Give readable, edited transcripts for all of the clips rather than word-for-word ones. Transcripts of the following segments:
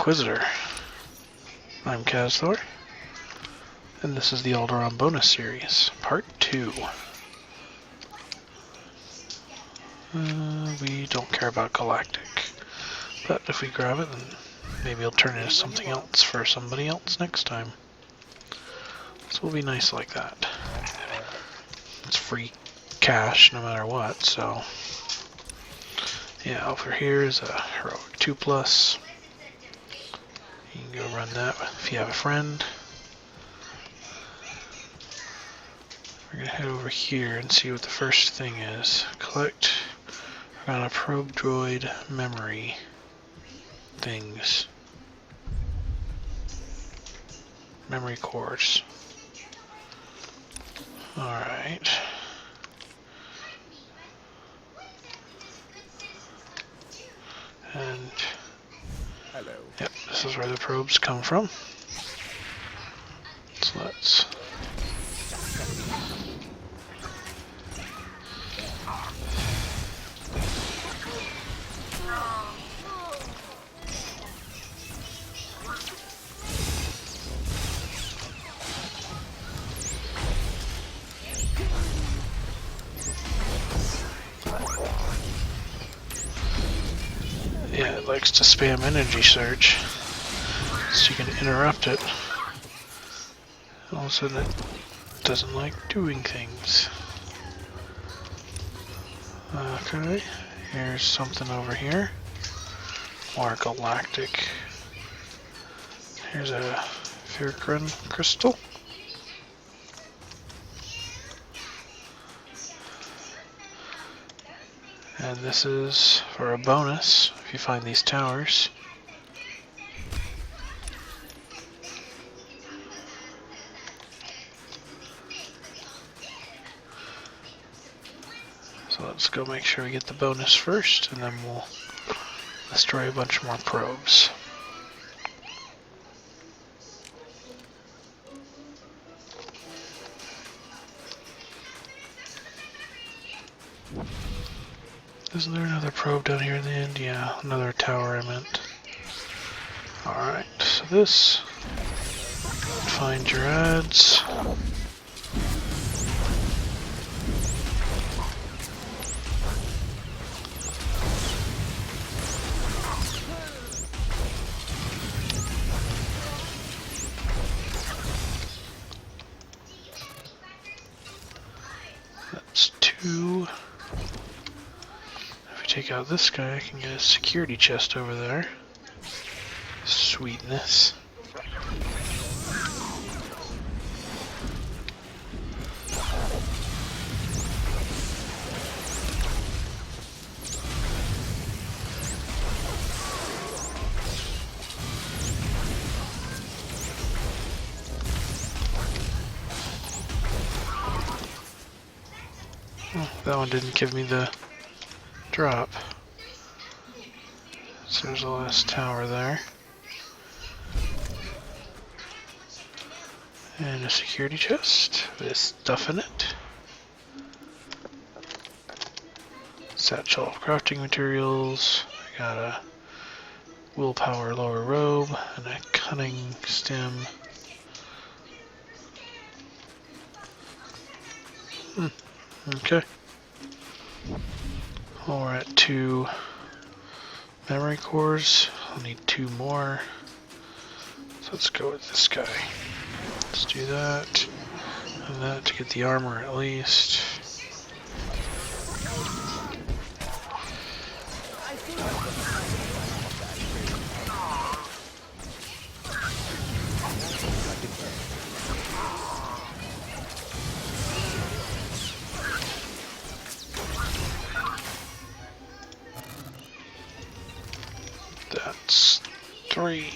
Inquisitor. I'm tOR, and this is the Alderaan bonus series, part 2. We don't care about Galactic, but if we grab it, then maybe it'll turn into something else for somebody else next time. So we'll be nice like that. It's free cash no matter what, so yeah, over here is a heroic 2+. You can go run that if you have a friend. We're going to head over here and see what the first thing is. Collect. We're going to probe droid memory things. Memory cores. Alright. And hello. Yep, this is where the probes come from. So let's yeah, it likes to spam energy surge, so you can interrupt it. All of a sudden it doesn't like doing things. Okay, here's something over here. More galactic. Here's a Firkran crystal. And this is for a bonus if you find these towers. So let's go make sure we get the bonus first, and then we'll destroy a bunch more probes. Isn't there another probe down here in the end? Yeah, another tower I meant. Alright, so this. Find your ads. That's 2. Take out this guy, I can get a security chest over there. Sweetness. Oh, that one didn't give me the drop. So there's the last tower there. And a security chest with stuff in it. Satchel of crafting materials. I got a willpower lower robe and a cunning stem. Okay. Well, we're at 2 memory cores. I'll need 2 more. So let's go with this guy. Let's do that. And that to get the armor at least. That's 3.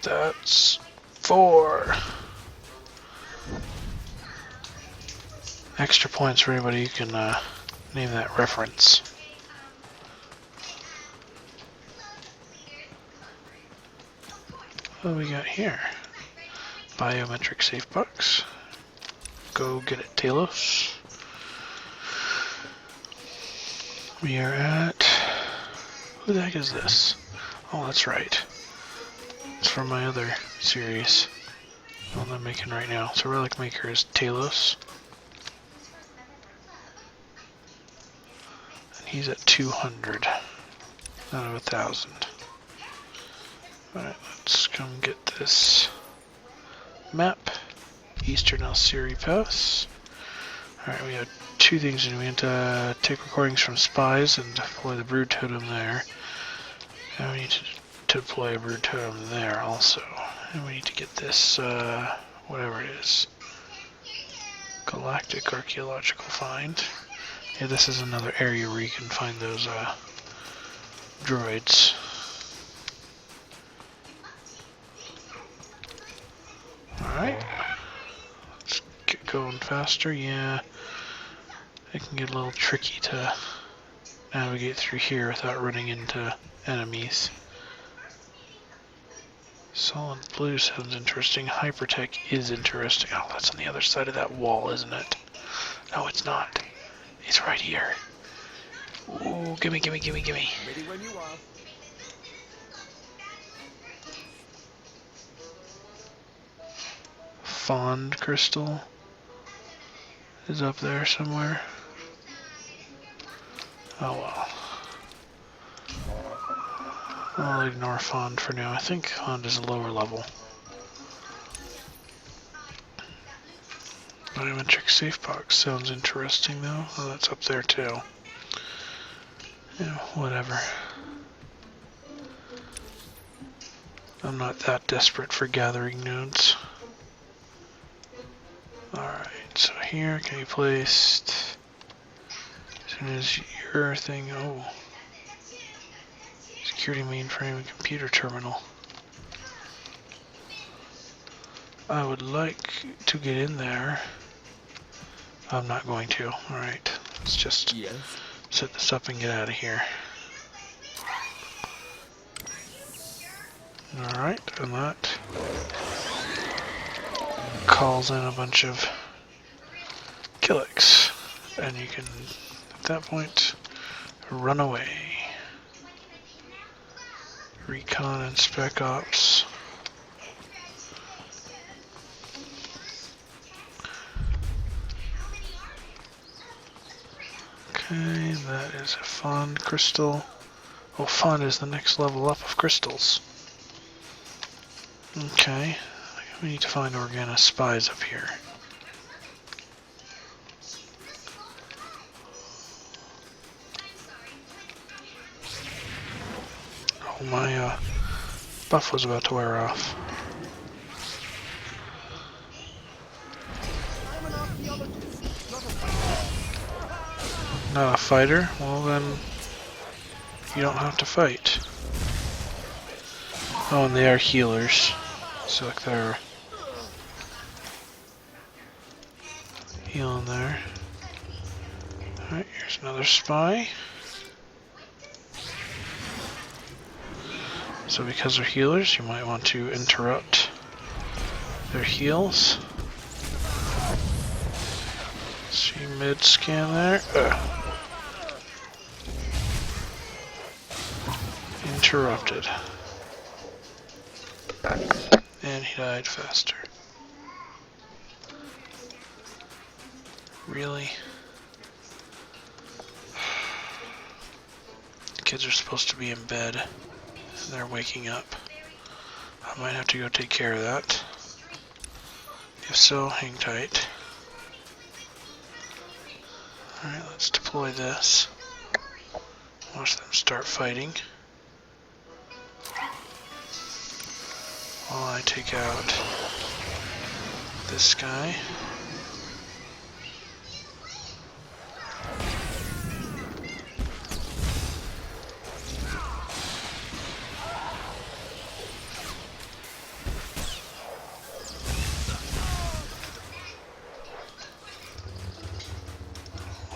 That's 4. Extra points for anybody who can name that reference. What do we got here? Biometric safe box. Go get it, Talos. We are at... Who the heck is this? Oh, that's right. It's from my other series. The one I'm making right now. So relic maker is Talos. And he's at 200. Out of 1,000. Alright, let's come get this map. Eastern Alciri Pass. Alright, we have 2 things to do. We have to take recordings from spies and deploy the brood totem there. And we need to deploy a brood totem there also. And we need to get this, whatever it is. Galactic Archaeological Find. Yeah, this is another area where you can find those, droids. Alright. Let's get going faster. Yeah. It can get a little tricky to navigate through here without running into enemies. Solid blue sounds interesting. Hypertech is interesting. Oh, that's on the other side of that wall, isn't it? No, it's not. It's right here. Ooh, gimme, gimme, gimme, gimme. Ready when you are. Fond crystal is up there somewhere. Oh well. I'll ignore Fond for now. I think Fond is a lower level. Biometric safe box sounds interesting though. Oh, that's up there too. Yeah, whatever. I'm not that desperate for gathering nodes. Alright, so here can be placed as soon as your thing. Oh. Security mainframe and computer terminal. I would like to get in there. I'm not going to. Alright, let's just set this up and get out of here. Alright, and that calls in a bunch of Killiks. And you can, at that point, run away. Recon and Spec Ops. Okay, that is a Fond crystal. Oh, Fond is the next level up of crystals. Okay, we need to find Organa spies up here. Oh, my buff was about to wear off. Not a fighter? Well then, you don't have to fight. Oh, and they are healers. So like they're healing there. Alright, here's another spy. So because they're healers, you might want to interrupt their heals. See mid-scan there. Interrupted. And he died faster. Really? The kids are supposed to be in bed, and they're waking up. I might have to go take care of that. If so, hang tight. Alright, let's deploy this. Watch them start fighting. While I take out this guy.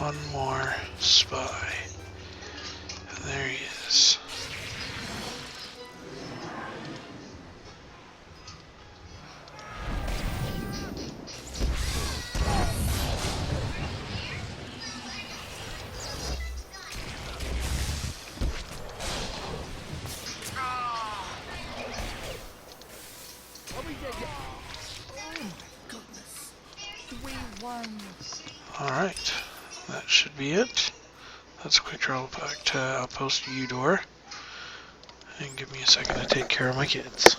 One more spy. And there he is. Alright, that should be it. Let's quick travel back to Outpost Udor and give me a second to take care of my kids.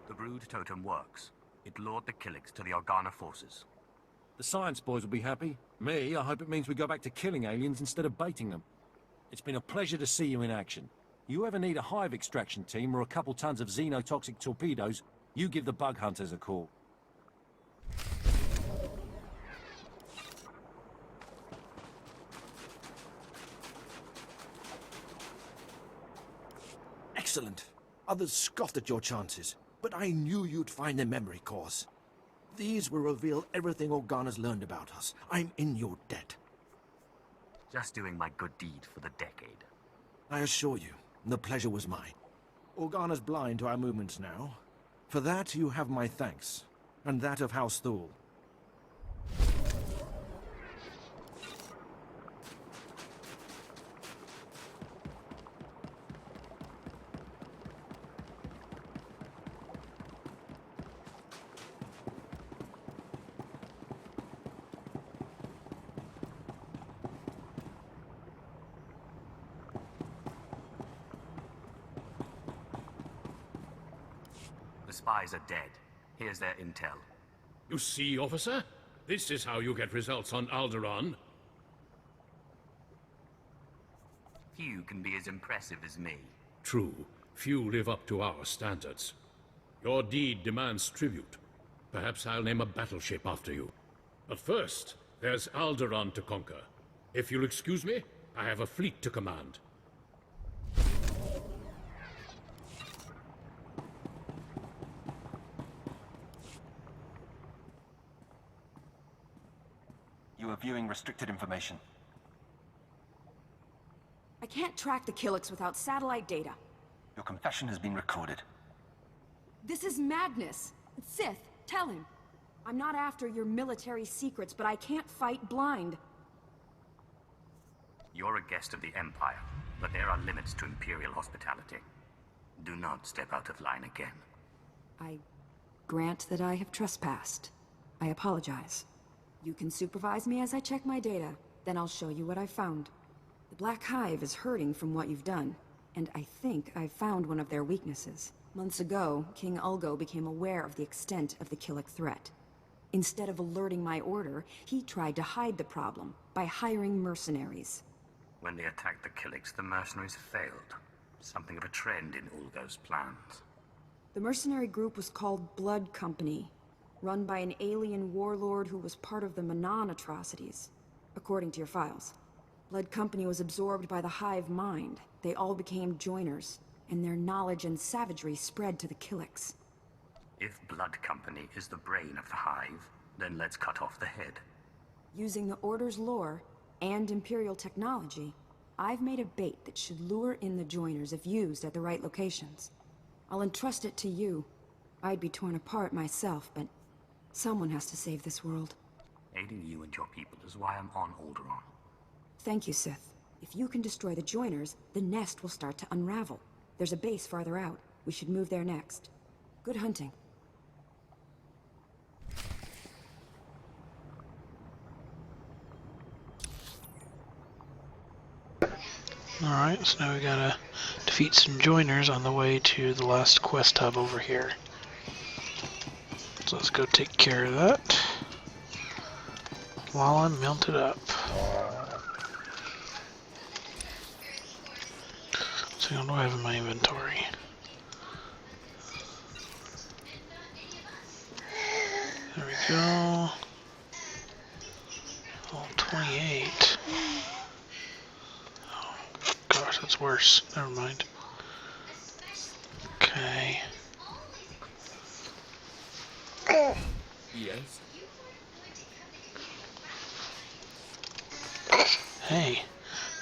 The brood totem works. It lured the Killiks to the Organa forces. The science boys will be happy. Me, I hope it means we go back to killing aliens instead of baiting them. It's been a pleasure to see you in action. You ever need a hive extraction team or a couple tons of xenotoxic torpedoes, you give the bug hunters a call. Excellent. Others scoffed at your chances, but I knew you'd find the memory cores. These will reveal everything Organa's learned about us. I'm in your debt. Just doing my good deed for the decade. I assure you, the pleasure was mine. Organa's blind to our movements now. For that, you have my thanks, and that of House Thule. The spies are dead. Here's their intel. You see, officer? This is how you get results on Alderaan. Few can be as impressive as me. True, few live up to our standards. Your deed demands tribute. Perhaps I'll name a battleship after you. But first, there's Alderaan to conquer. If you'll excuse me, I have a fleet to command. You are viewing restricted information. I can't track the Killiks without satellite data. Your confession has been recorded. This is madness. Sith, tell him. I'm not after your military secrets, but I can't fight blind. You're a guest of the Empire, but there are limits to Imperial hospitality. Do not step out of line again. I grant that I have trespassed. I apologize. You can supervise me as I check my data, then I'll show you what I found. The Black Hive is hurting from what you've done, and I think I've found one of their weaknesses. Months ago, King Ulgo became aware of the extent of the Killik threat. Instead of alerting my order, he tried to hide the problem by hiring mercenaries. When they attacked the Killiks, the mercenaries failed. Something of a trend in Ulgo's plans. The mercenary group was called Blood Company, run by an alien warlord who was part of the Manan atrocities, according to your files. Blood Company was absorbed by the Hive mind. They all became joiners, and their knowledge and savagery spread to the Killiks. If Blood Company is the brain of the Hive, then let's cut off the head. Using the Order's lore and Imperial technology, I've made a bait that should lure in the joiners if used at the right locations. I'll entrust it to you. I'd be torn apart myself, but someone has to save this world. Aiding you and your people is why I'm on Alderaan. Thank you, Sith. If you can destroy the joiners, the nest will start to unravel. There's a base farther out. We should move there next. Good hunting. Alright, so now we gotta defeat some joiners on the way to the last quest hub over here. So let's go take care of that while I'm mounted up. So what do I have in my inventory? There we go. Oh, 28. Oh, gosh, that's worse. Never mind. Okay. Yes? Hey,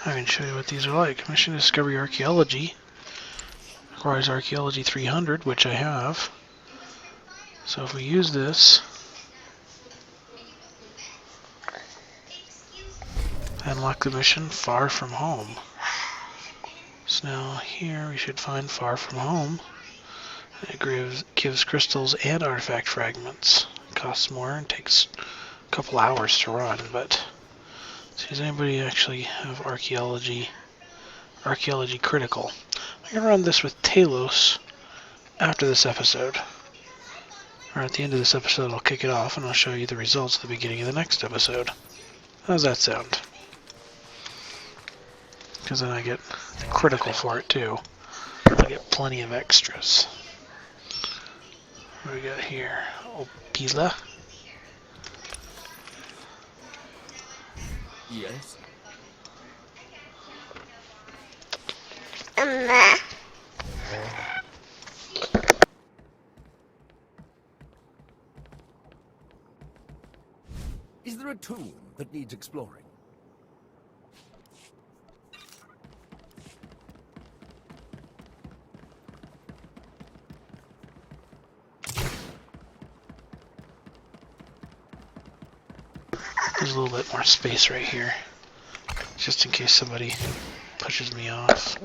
I can show you what these are like. Mission Discovery Archaeology. Requires Archaeology 300, which I have. So if we use this, unlock the mission Far From Home. So now here we should find Far From Home. It gives crystals and artifact fragments. It costs more and takes a couple hours to run, but so does anybody actually have archaeology critical? I'm gonna run this with Talos after this episode. Or at the end of this episode I'll kick it off and I'll show you the results at the beginning of the next episode. How's that sound? Because then I get critical for it too. I get plenty of extras. What do we got here? Opila. Yes? Is there a tomb that needs exploring? There's a little bit more space right here, just in case somebody pushes me off.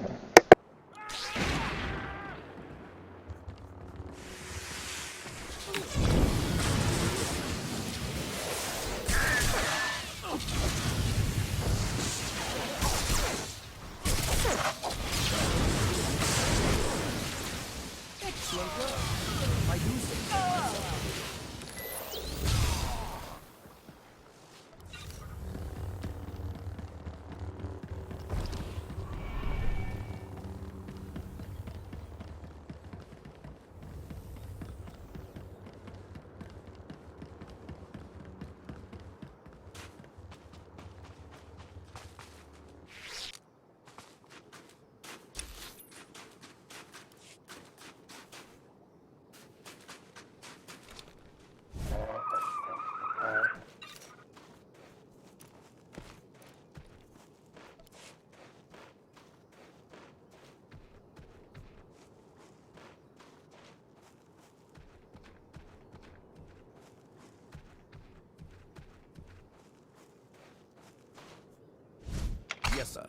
Yes, sir.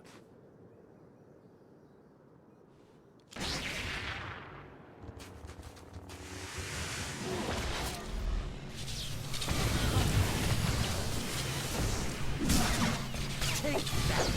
Take that!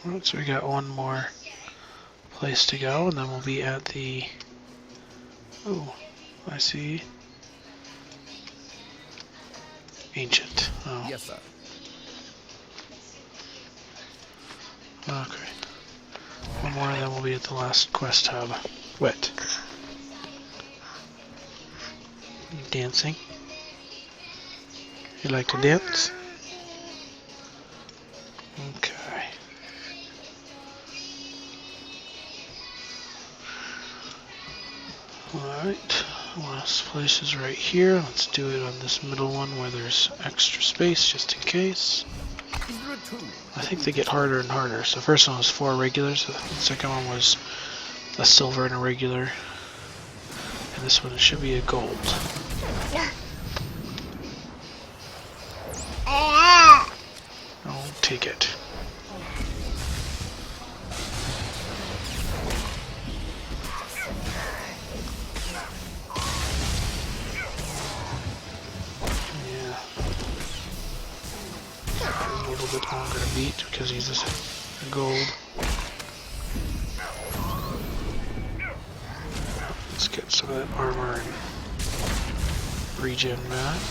Alright, so we got one more place to go, and then we'll be at the... Oh, I see. Ancient. Oh. Yes, sir. Okay. One more, and then we'll be at the last quest hub. Wet. You dancing? You like to dance? Okay. Alright, last place is right here. Let's do it on this middle one where there's extra space just in case. Is there a too. I think they get harder and harder. So the first one was 4 regulars, the second one was a silver and a regular, and this one should be a gold. I'll take it. Yeah. A little bit longer to beat because he's a gold. Let's get some of that armor and regen back.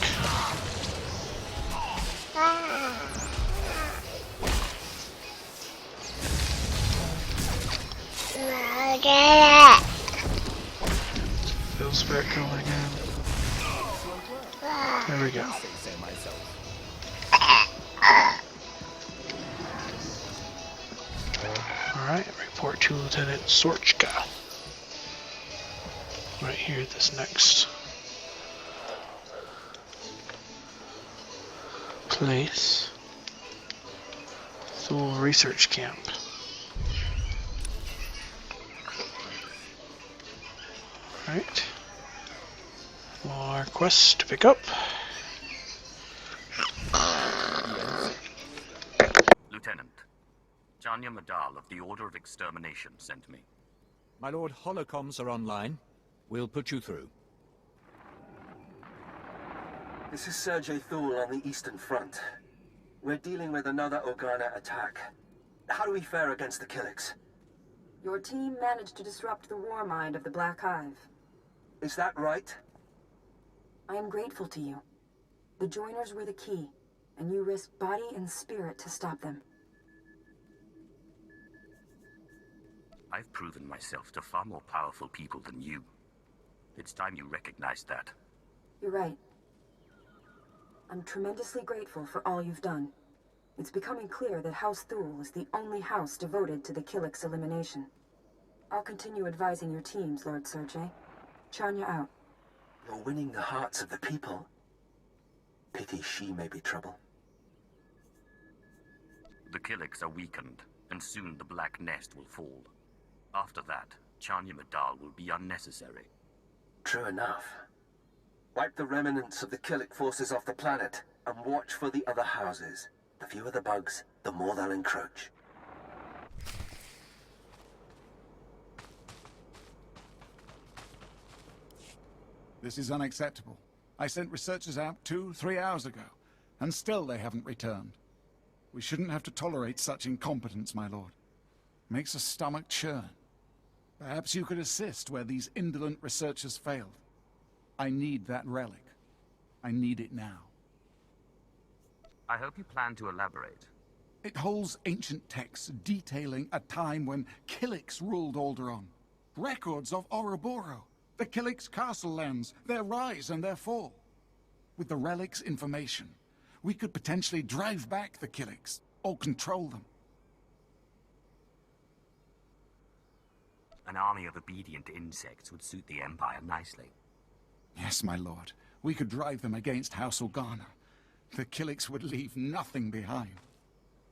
Feels back going again. There we go. Alright, report to Lieutenant Sorchka. Right here at this next place. Thule Research Camp. Alright. More quests to pick up. Lieutenant, Janya Madal of the Order of Extermination sent me. My lord, holocoms are online. We'll put you through. This is Sergei Thule on the Eastern Front. We're dealing with another Organa attack. How do we fare against the Killiks? Your team managed to disrupt the war mind of the Black Hive. Is that right? I am grateful to you. The Joiners were the key, and you risked body and spirit to stop them. I've proven myself to far more powerful people than you. It's time you recognized that. You're right. I'm tremendously grateful for all you've done. It's becoming clear that House Thule is the only house devoted to the Killiks' elimination. I'll continue advising your teams, Lord Sergei. Chanya out. You're winning the hearts of the people. Pity she may be trouble. The Killiks are weakened, and soon the Black Nest will fall. After that, Chanya Madal will be unnecessary. True enough. Wipe the remnants of the Killik forces off the planet, and watch for the other houses. The fewer the bugs, the more they'll encroach. This is unacceptable. I sent researchers out 2-3 hours ago, and still they haven't returned. We shouldn't have to tolerate such incompetence, my lord. Makes a stomach churn. Perhaps you could assist where these indolent researchers failed. I need that relic. I need it now. I hope you plan to elaborate. It holds ancient texts detailing a time when Killiks ruled Alderaan. Records of Ouroboros, the Killiks' castle lands, their rise and their fall. With the relic's information, we could potentially drive back the Killiks, or control them. An army of obedient insects would suit the Empire nicely. Yes, my lord. We could drive them against House Organa. The Killiks would leave nothing behind.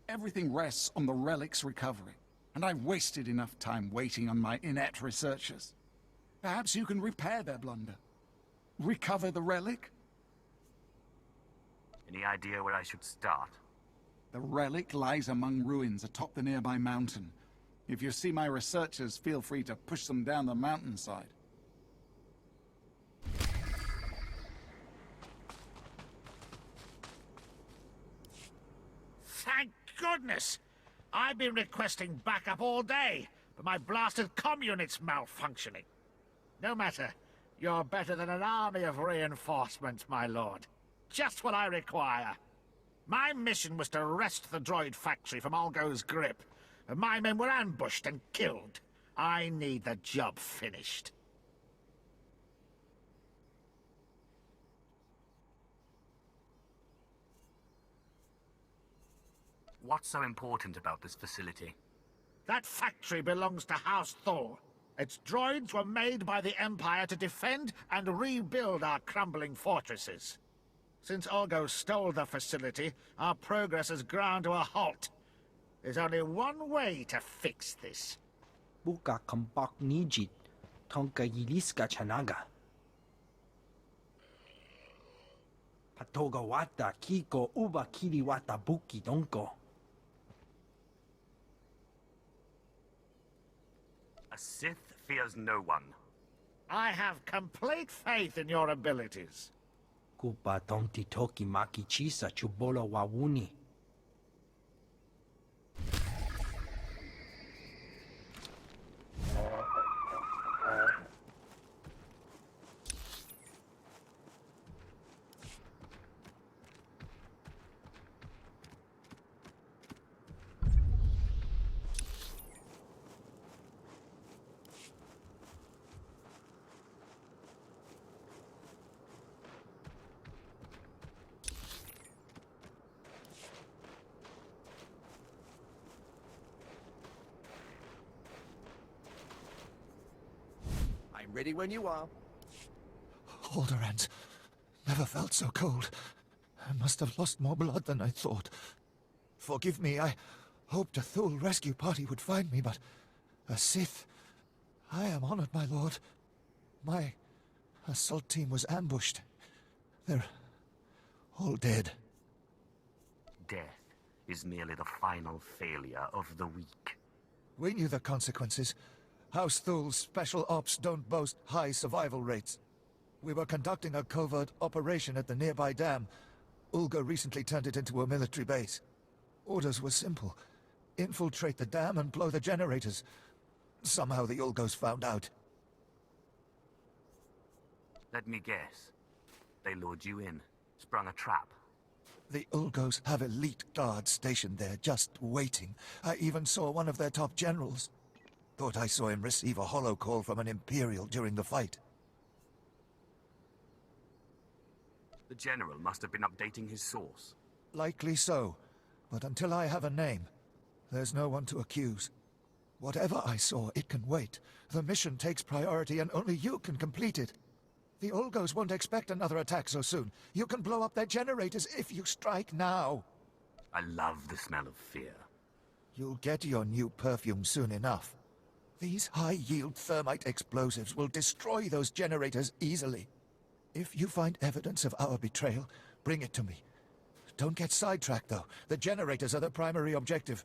Everything rests on the relic's recovery, and I've wasted enough time waiting on my inept researchers. Perhaps you can repair their blunder. Recover the relic? Any idea where I should start? The relic lies among ruins atop the nearby mountain. If you see my researchers, feel free to push them down the mountainside. Thank goodness! I've been requesting backup all day, but my blasted comm unit's malfunctioning. No matter. You're better than an army of reinforcements, my lord. Just what I require. My mission was to wrest the droid factory from Olgo's grip, and my men were ambushed and killed. I need the job finished. What's so important about this facility? That factory belongs to House Thor. Its droids were made by the Empire to defend and rebuild our crumbling fortresses. Since Olgo stole the facility, our progress has ground to a halt. There's only one way to fix this. Buka kambak nijit, tonka yiliska chanaga. Patoga wata kiko uba kiri wata buki donko. A Sith fears no one. I have complete faith in your abilities. Kupa tonti toki maki chisa chubolo wawuni. I'm ready when you are. Alderans. Never felt so cold. I must have lost more blood than I thought. Forgive me, I hoped a Thule rescue party would find me, but a Sith. I am honored, my lord. My assault team was ambushed. They're all dead. Death is merely the final failure of the weak. We knew the consequences. House Thule's special ops don't boast high survival rates. We were conducting a covert operation at the nearby dam. Ulga recently turned it into a military base. Orders were simple. Infiltrate the dam and blow the generators. Somehow the Ulgos found out. Let me guess. They lured you in, sprung a trap. The Ulgos have elite guards stationed there, just waiting. I even saw one of their top generals. Thought I saw him receive a holo call from an Imperial during the fight. The General must have been updating his source. Likely so, but until I have a name, there's no one to accuse. Whatever I saw, it can wait. The mission takes priority and only you can complete it. The Ulgos won't expect another attack so soon. You can blow up their generators if you strike now. I love the smell of fear. You'll get your new perfume soon enough. These high-yield thermite explosives will destroy those generators easily. If you find evidence of our betrayal, bring it to me. Don't get sidetracked, though. The generators are the primary objective.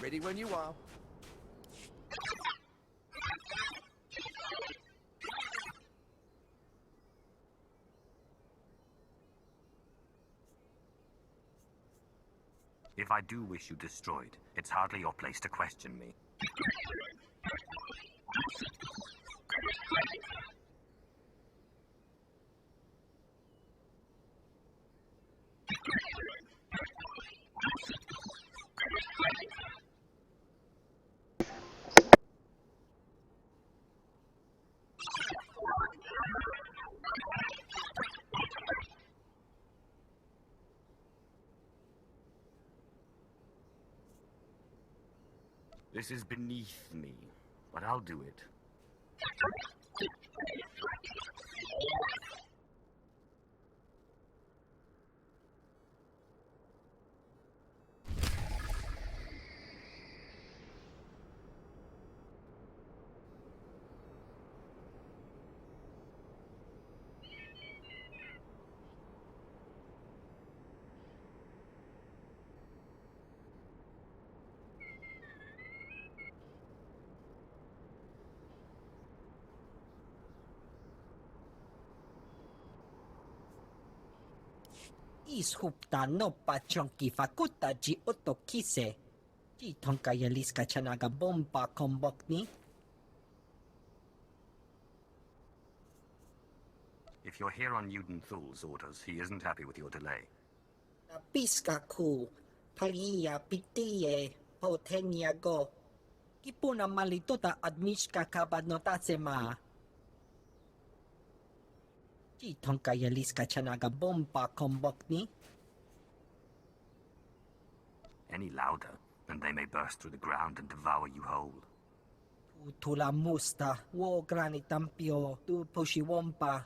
Ready when you are. If I do wish you destroyed, it's hardly your place to question me. This is beneath me, but I'll do it. Ishupta no pachonki fakuta ji otokise. Ji tonka yaliska chanaga bomba kombokni. If you're here on Newton Thule's orders, he isn't happy with your delay. Napiska ku. Palia pitiye. poteniago. Kipuna malitota admishka kabanotacema. Chitonka yaliska chanaga bomba kombokni. Any louder, and they may burst through the ground and devour you whole. Tula musta, wo granitampio, tu pushiwompa.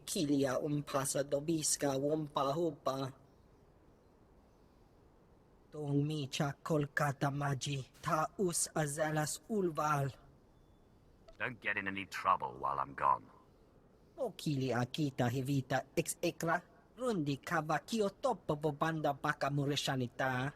Kilia umpasa dobiska wompa hupa. Micha kolkata maji, ta us azalas ulval. Don't get in any trouble while I'm gone. Okili akita hivita ex ekra, rundi kavakio topo bobanda baka mureshanita.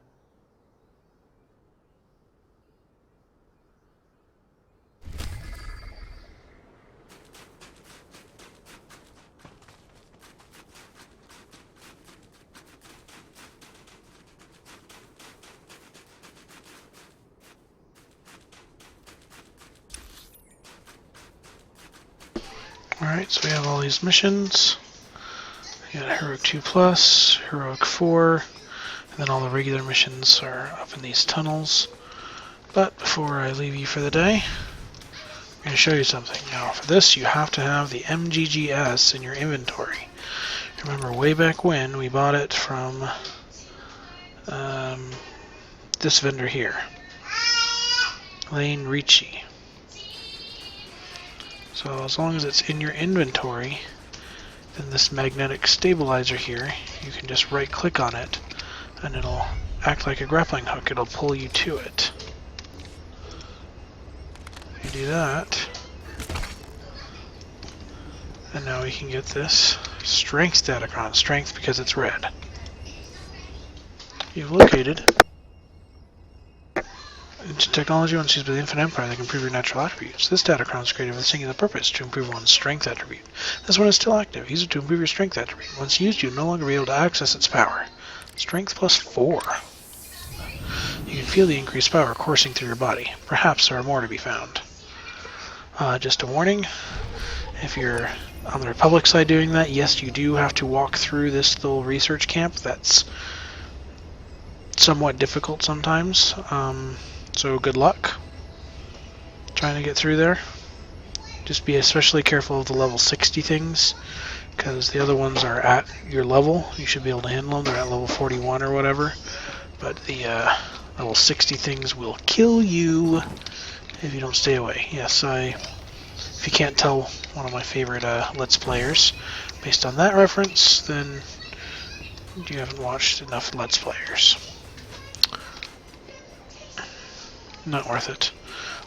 Alright, so we have all these missions. We got Heroic 2+, Heroic 4, and then all the regular missions are up in these tunnels. But before I leave you for the day, I'm going to show you something. Now for this you have to have the MGGS in your inventory. Remember way back when we bought it from this vendor here, Lane Ricci. So as long as it's in your inventory, then this magnetic stabilizer here, you can just right click on it and it'll act like a grappling hook. It'll pull you to it. If you do that, and now we can get this strength datacron. Strength because it's red. You've located technology once used by the Infinite Empire that can improve your natural attributes. This datacron is created with a singular purpose, to improve one's strength attribute. This one is still active. Use it to improve your strength attribute. Once used, you'll no longer be able to access its power. Strength +4. You can feel the increased power coursing through your body. Perhaps there are more to be found. Just a warning, if you're on the Republic side doing that, yes, you do have to walk through this little research camp. That's somewhat difficult sometimes. So good luck trying to get through there. Just be especially careful of the level 60 things, because the other ones are at your level. You should be able to handle them. They're at level 41 or whatever. But the level 60 things will kill you if you don't stay away. Yes, if you can't tell, one of my favorite Let's Players. Based on that reference, then you haven't watched enough Let's Players. Not worth it.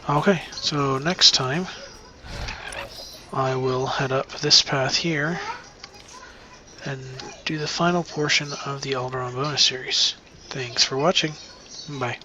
Okay, so next time I will head up this path here and do the final portion of the Alderaan bonus series. Thanks for watching. Bye.